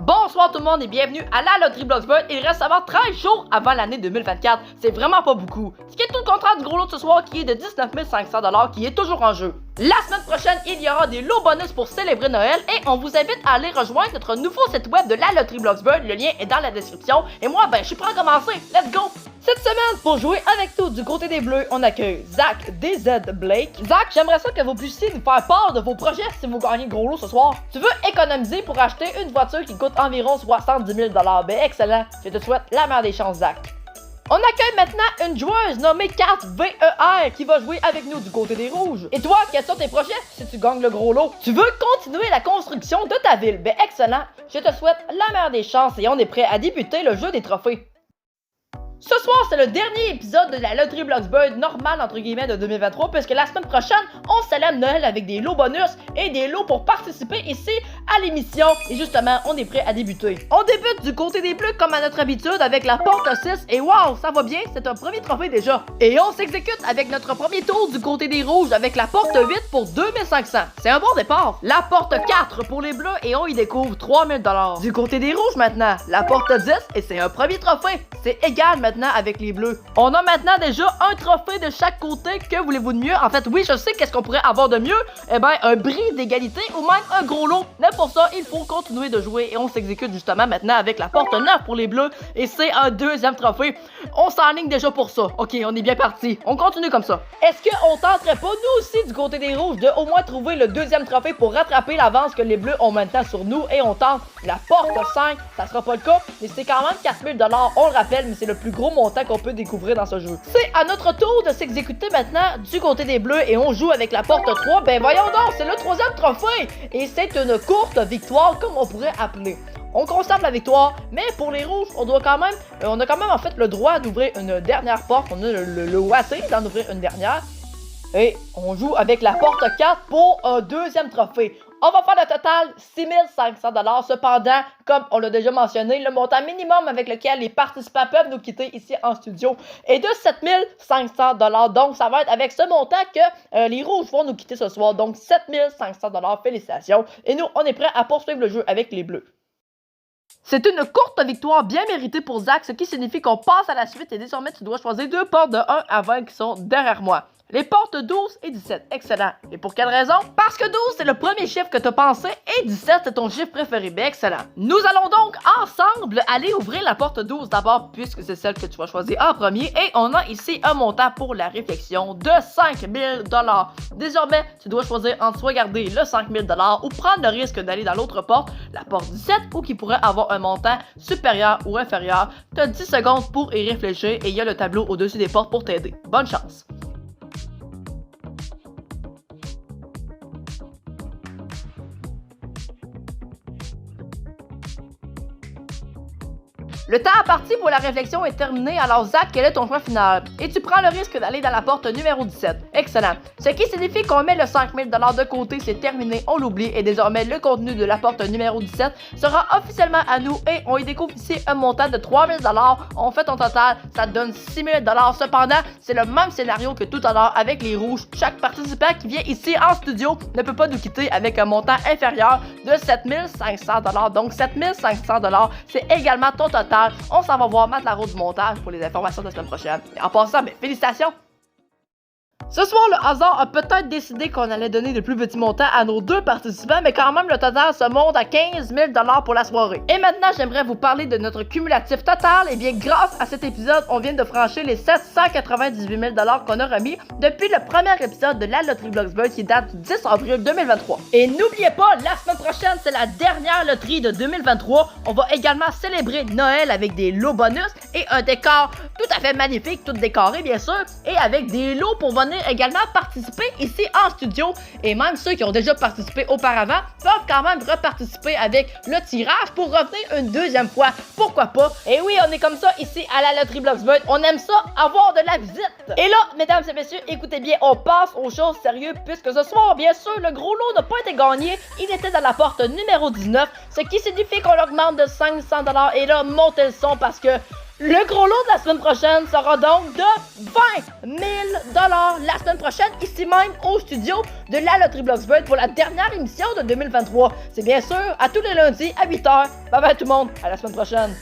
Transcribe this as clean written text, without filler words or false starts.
Bonsoir tout le monde et bienvenue à la Loterie Bloxburg. Il reste seulement 13 jours avant l'année 2024. C'est vraiment pas beaucoup. Ce qui est tout le contraire du gros lot de ce soir qui est de 19 500$ qui est toujours en jeu. La semaine prochaine, il y aura des lots bonus pour célébrer Noël et on vous invite à aller rejoindre notre nouveau site web de la Loterie Bloxburg. Le lien est dans la description. Et moi, je suis prêt à commencer. Let's go! Cette semaine, pour jouer avec nous du côté des Bleus, on accueille Zach DZ Blake. Zach, j'aimerais ça que vous puissiez nous faire part de vos projets si vous gagnez gros lot ce soir. Tu veux économiser pour acheter une voiture qui coûte environ 70 000$. Excellent. Je te souhaite la meilleure des chances, Zach. On accueille maintenant une joueuse nommée Kat VER qui va jouer avec nous du côté des Rouges. Et toi, quels sont tes projets si tu gagnes le gros lot? Tu veux continuer la construction de ta ville? Excellent. Je te souhaite la meilleure des chances et on est prêt à débuter le jeu des trophées. Ce soir, c'est le dernier épisode de la Loterie Bloxburg normale entre guillemets de 2023 puisque la semaine prochaine, on célèbre Noël avec des lots bonus et des lots pour participer ici à l'émission. Et justement, on est prêt à débuter. On débute du côté des Bleus comme à notre habitude avec la porte 6 et wow, ça va bien, c'est un premier trophée déjà. Et on s'exécute avec notre premier tour du côté des Rouges avec la porte 8 pour 2500. C'est un bon départ. La porte 4 pour les Bleus et on y découvre 3000$. Du côté des Rouges maintenant, la porte 10 et c'est un premier trophée. C'est égal maintenant avec les Bleus. On a maintenant déjà un trophée de chaque côté. Que voulez-vous de mieux? En fait, oui, je sais qu'est-ce qu'on pourrait avoir de mieux. Un bris d'égalité ou même un gros lot. Mais pour ça, il faut continuer de jouer et on s'exécute justement maintenant avec la porte 9 pour les Bleus et c'est un deuxième trophée. On s'enligne déjà pour ça. Ok, on est bien parti. On continue comme ça. Est-ce qu'on tenterait pas, nous aussi, du côté des Rouges, de au moins trouver le deuxième trophée pour rattraper l'avance que les Bleus ont maintenant sur nous et on tente la porte 5. Ça sera pas le cas, mais c'est quand même 4000$. On le rappelle, mais c'est le plus gros montant qu'on peut découvrir dans ce jeu. C'est à notre tour de s'exécuter maintenant du côté des Bleus et on joue avec la porte 3. Voyons donc, c'est le troisième trophée et c'est une courte victoire comme on pourrait appeler. On conserve la victoire, mais pour les Rouges, on a quand même en fait le droit d'ouvrir une dernière porte. On a le wasser d'en ouvrir une dernière. Et on joue avec la porte 4 pour un deuxième trophée. On va faire le total 6500$. Cependant, comme on l'a déjà mentionné, le montant minimum avec lequel les participants peuvent nous quitter ici en studio est de 7500$. Donc, ça va être avec ce montant que les Rouges vont nous quitter ce soir. Donc, 7500$. Félicitations. Et nous, on est prêts à poursuivre le jeu avec les Bleus. C'est une courte victoire bien méritée pour Zach, ce qui signifie qu'on passe à la suite et désormais tu dois choisir deux portes de 1 à 20 qui sont derrière moi. Les portes 12 et 17, excellent. Et pour quelle raison? Parce que 12 c'est le premier chiffre que tu as pensé et 17 c'est ton chiffre préféré, excellent. Nous allons donc ensemble aller ouvrir la porte 12 d'abord puisque c'est celle que tu vas choisir en premier et on a ici un montant pour la réflexion de 5000$. Désormais, tu dois choisir entre soit garder le 5000$ ou prendre le risque d'aller dans l'autre porte, la porte 17 ou qui pourrait avoir un montant supérieur ou inférieur. Tu as 10 secondes pour y réfléchir et il y a le tableau au-dessus des portes pour t'aider. Bonne chance! Le temps imparti pour la réflexion est terminé, alors Zach, quel est ton choix final? Et tu prends le risque d'aller dans la porte numéro 17. Excellent. Ce qui signifie qu'on met le 5000$ de côté, c'est terminé, on l'oublie, et désormais le contenu de la porte numéro 17 sera officiellement à nous et on y découvre ici un montant de 3000$. On fait ton total, ça te donne 6000$. Cependant, c'est le même scénario que tout à l'heure avec les Rouges. Chaque participant qui vient ici en studio ne peut pas nous quitter avec un montant inférieur de 7500$. Donc 7500$, c'est également ton total. On s'en va voir Matt Laro du montage pour les informations de la semaine prochaine. Et en passant, félicitations! Ce soir, le hasard a peut-être décidé qu'on allait donner le plus petit montant à nos deux participants, mais quand même, le total se monte à 15 000$ pour la soirée. Et maintenant, j'aimerais vous parler de notre cumulatif total. Et bien, grâce à cet épisode, on vient de franchir les 798 000$ qu'on a remis depuis le premier épisode de la Loterie Bloxburg qui date du 10 avril 2023. Et n'oubliez pas, la semaine prochaine, c'est la dernière loterie de 2023. On va également célébrer Noël avec des lots bonus et un décor tout à fait magnifique, tout décoré bien sûr, et avec des lots pour venir également participer ici en studio et même ceux qui ont déjà participé auparavant peuvent quand même reparticiper avec le tirage pour revenir une deuxième fois, pourquoi pas. Et oui, on est comme ça ici à la Loterie Bloxburg, on aime ça avoir de la visite. Et là, mesdames et messieurs, écoutez bien, on passe aux choses sérieuses puisque ce soir, bien sûr, le gros lot n'a pas été gagné, il était dans la porte numéro 19, ce qui signifie qu'on augmente de 500$. Et là, montez le son parce que Le gros lot de la semaine prochaine sera donc de 20 000 la semaine prochaine, ici même au studio de la Loterie Bloxburg pour la dernière émission de 2023. C'est bien sûr à tous les lundis à 8h. Bye bye tout le monde, à la semaine prochaine.